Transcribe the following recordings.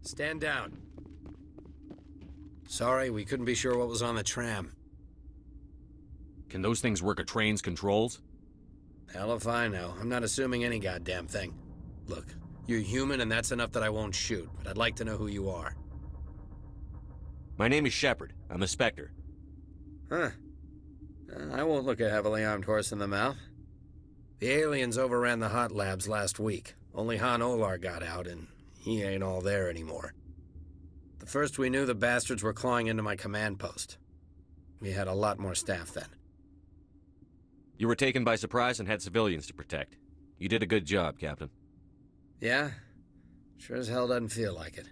Stand down. Sorry, we couldn't be sure what was on the tram. Can those things work a train's controls? Hell if I know. I'm not assuming any goddamn thing. Look, you're human and that's enough that I won't shoot, but I'd like to know who you are. My name is Shepard. I'm a Spectre. Huh. I won't look a heavily armed horse in the mouth. The aliens overran the Hutt labs last week. Only Olar got out, and he ain't all there anymore. The first we knew, the bastards were clawing into my command post. We had a lot more staff then. You were taken by surprise and had civilians to protect. You did a good job, Captain. Yeah? Sure as hell doesn't feel like it.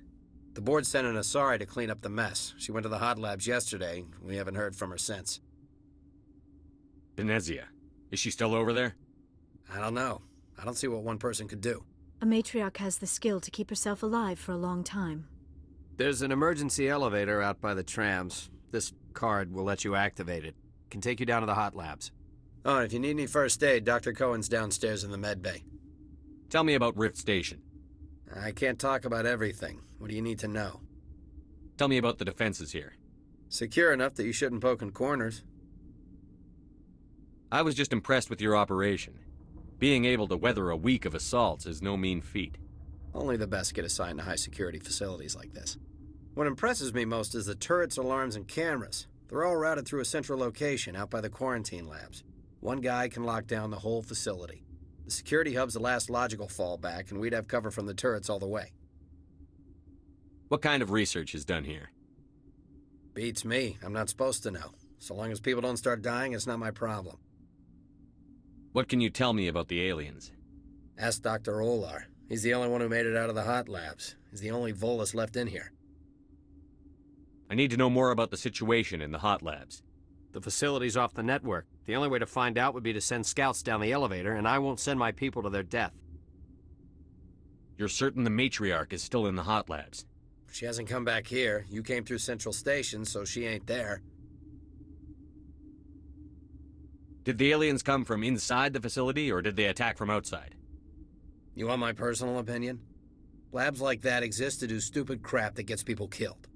The board sent an Asari to clean up the mess. She went to the Hutt labs yesterday. We haven't heard from her since. Venezia. Is she still over there? I don't know. I don't see what one person could do. A matriarch has the skill to keep herself alive for a long time. There's an emergency elevator out by the trams. This card will let you activate it. Can take you down to the Hutt labs. Oh, and if you need any first aid, Dr. Cohen's downstairs in the med bay. Tell me about Rift Station. I can't talk about everything. What do you need to know? Tell me about the defenses here. Secure enough that you shouldn't poke in corners. I was just impressed with your operation. Being able to weather a week of assaults is no mean feat. Only the best get assigned to high-security facilities like this. What impresses me most is the turrets, alarms, and cameras. They're all routed through a central location out by the quarantine labs. One guy can lock down the whole facility. The security hub's the last logical fallback, and we'd have cover from the turrets all the way. What kind of research is done here? Beats me. I'm not supposed to know. So long as people don't start dying, it's not my problem. What can you tell me about the aliens? Ask Dr. Olar. He's the only one who made it out of the Hutt labs. He's the only Volus left in here. I need to know more about the situation in the Hutt labs. The facility's off the network. The only way to find out would be to send scouts down the elevator, and I won't send my people to their death. You're certain the matriarch is still in the Hutt labs? She hasn't come back here. You came through Central Station, so she ain't there. Did the aliens come from inside the facility, or did they attack from outside? You want my personal opinion? Labs like that exist to do stupid crap that gets people killed.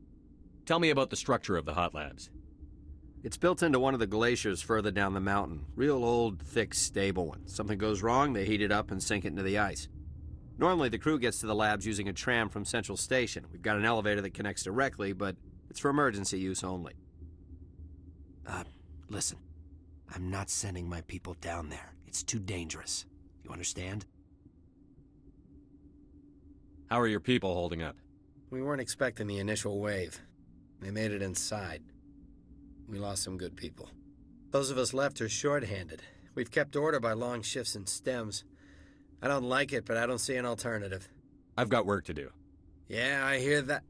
Tell me about the structure of the Hutt labs. It's built into one of the glaciers further down the mountain. Real old, thick, stable one. Something goes wrong, they heat it up and sink it into the ice. Normally, the crew gets to the labs using a tram from Central Station. We've got an elevator that connects directly, but it's for emergency use only. Listen. I'm not sending my people down there. It's too dangerous. You understand? How are your people holding up? We weren't expecting the initial wave. They made it inside. We lost some good people. Those of us left are short-handed. We've kept order by long shifts and stems. I don't like it, but I don't see an alternative. I've got work to do. Yeah, I hear that.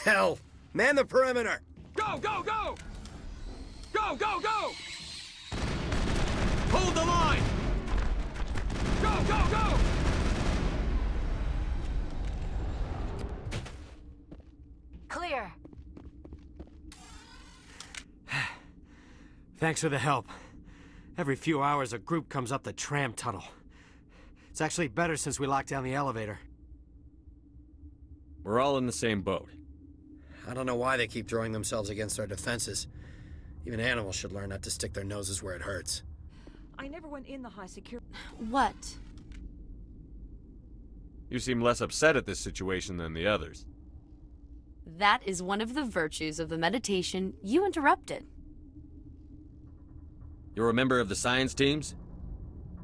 Hell! Man the perimeter! Go, go, go! Go, go, go! Hold the line! Go, go, go! Clear. Thanks for the help. Every few hours, a group comes up the tram tunnel. It's actually better since we locked down the elevator. We're all in the same boat. I don't know why they keep throwing themselves against our defenses. Even animals should learn not to stick their noses where it hurts. I never went in the high security. What? You seem less upset at this situation than the others. That is one of the virtues of the meditation you interrupted. You're a member of the science teams?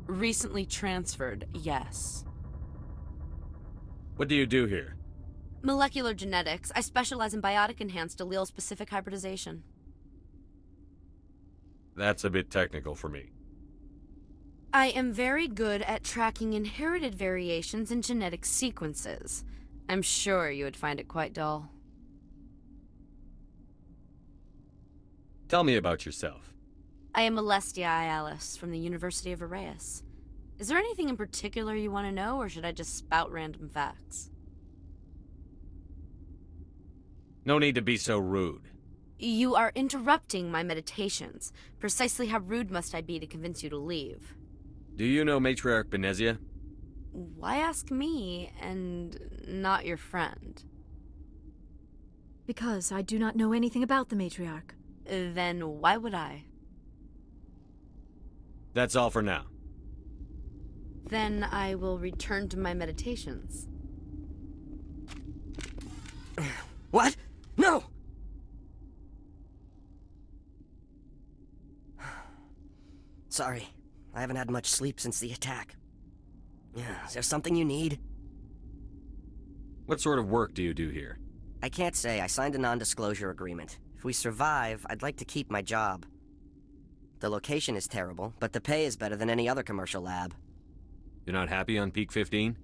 Recently transferred, yes. What do you do here? Molecular genetics. I specialize in biotic-enhanced allele-specific hybridization. That's a bit technical for me. I am very good at tracking inherited variations in genetic sequences. I'm sure you would find it quite dull. Tell me about yourself. I am Alestia Ayalis from the University of Arraeus. Is there anything in particular you want to know, or should I just spout random facts? No need to be so rude. You are interrupting my meditations. Precisely how rude must I be to convince you to leave? Do you know Matriarch Venezia? Why ask me and not your friend? Because I do not know anything about the matriarch. Then why would I? That's all for now. Then I will return to my meditations. What? No! Sorry, I haven't had much sleep since the attack. Is there something you need? What sort of work do you do here? I can't say. I signed a non-disclosure agreement. If we survive, I'd like to keep my job. The location is terrible, but the pay is better than any other commercial lab. You're not happy on Peak 15?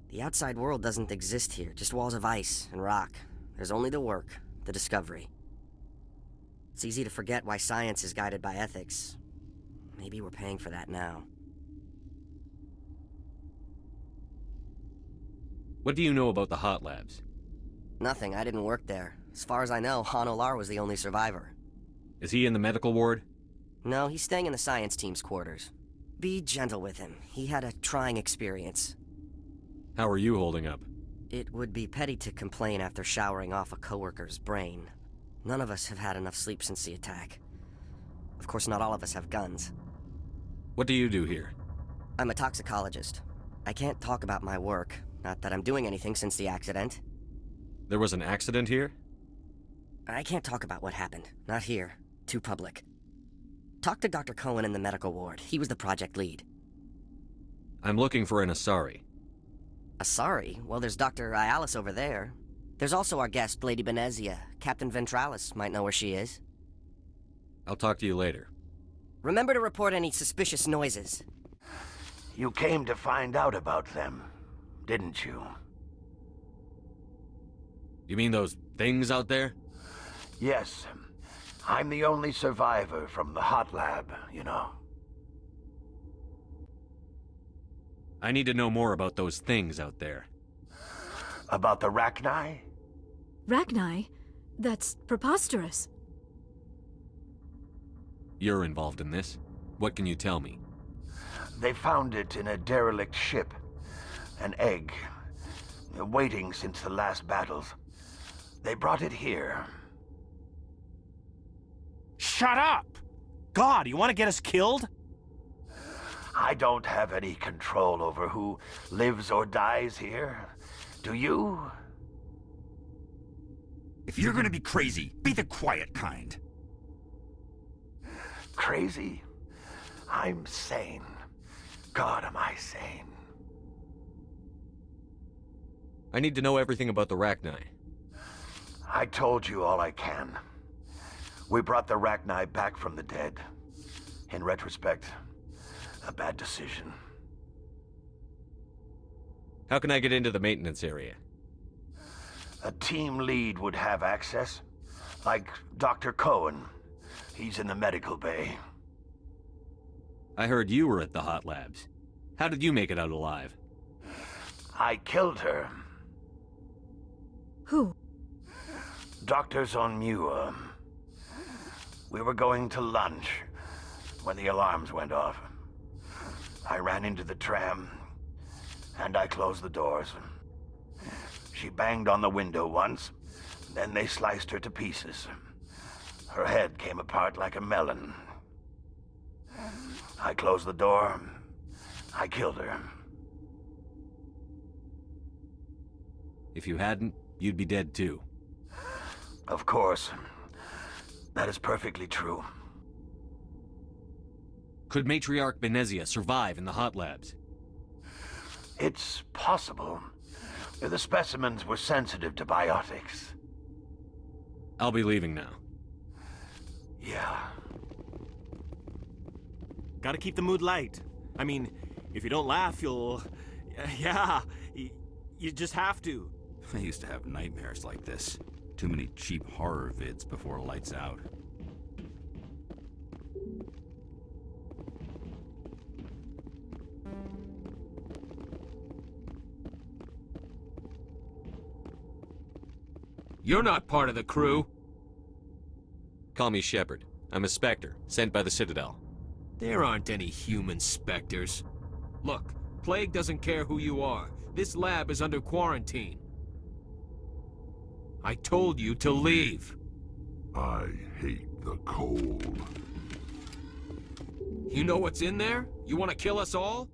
The outside world doesn't exist here, just walls of ice and rock. There's only the work, the discovery. It's easy to forget why science is guided by ethics. Maybe we're paying for that now. What do you know about the Hutt labs? Nothing, I didn't work there. As far as I know, Olar was the only survivor. Is he in the medical ward? No, he's staying in the science team's quarters. Be gentle with him. He had a trying experience. How are you holding up? It would be petty to complain after showering off a coworker's brain. None of us have had enough sleep since the attack. Of course, not all of us have guns. What do you do here? I'm a toxicologist. I can't talk about my work. Not that I'm doing anything since the accident. There was an accident here? I can't talk about what happened. Not here. Too public. Talk to Dr. Cohen in the medical ward. He was the project lead. I'm looking for an Asari. Asari? Well, there's Dr. Ayalis over there. There's also our guest, Lady Benezia. Captain Ventralis might know where she is. I'll talk to you later. Remember to report any suspicious noises. You came to find out about them, didn't you? You mean those things out there? Yes. I'm the only survivor from the Hutt lab, you know. I need to know more about those things out there. About the rachni? Rachni? That's preposterous. You're involved in this. What can you tell me? They found it in a derelict ship. An egg. Waiting since the last battles. They brought it here. Shut up! God, you want to get us killed? I don't have any control over who lives or dies here. Do you? If you're gonna be crazy, be the quiet kind. Crazy? I'm sane. God, am I sane. I need to know everything about the rachni. I told you all I can. We brought the rachni back from the dead. In retrospect, a bad decision. How can I get into the maintenance area? A team lead would have access. Like Dr. Cohen. He's in the medical bay. I heard you were at the Hutt labs. How did you make it out alive? I killed her. Who? Doctors on Muir. We were going to lunch when the alarms went off. I ran into the tram, and I closed the doors. She banged on the window once, then they sliced her to pieces. Her head came apart like a melon. I closed the door. I killed her. If you hadn't, you'd be dead too. Of course. That is perfectly true. Could Matriarch Benezia survive in the Hutt labs? It's possible. The specimens were sensitive to biotics. I'll be leaving now. Yeah. Gotta keep the mood light. I mean, if you don't laugh, you'll... Yeah, you just have to. I used to have nightmares like this. Too many cheap horror vids before lights out. You're not part of the crew. Call me Shepard. I'm a Spectre, sent by the Citadel. There aren't any human specters. Look, Plague doesn't care who you are. This lab is under quarantine. I told you to leave. I hate the cold. You know what's in there? You want to kill us all?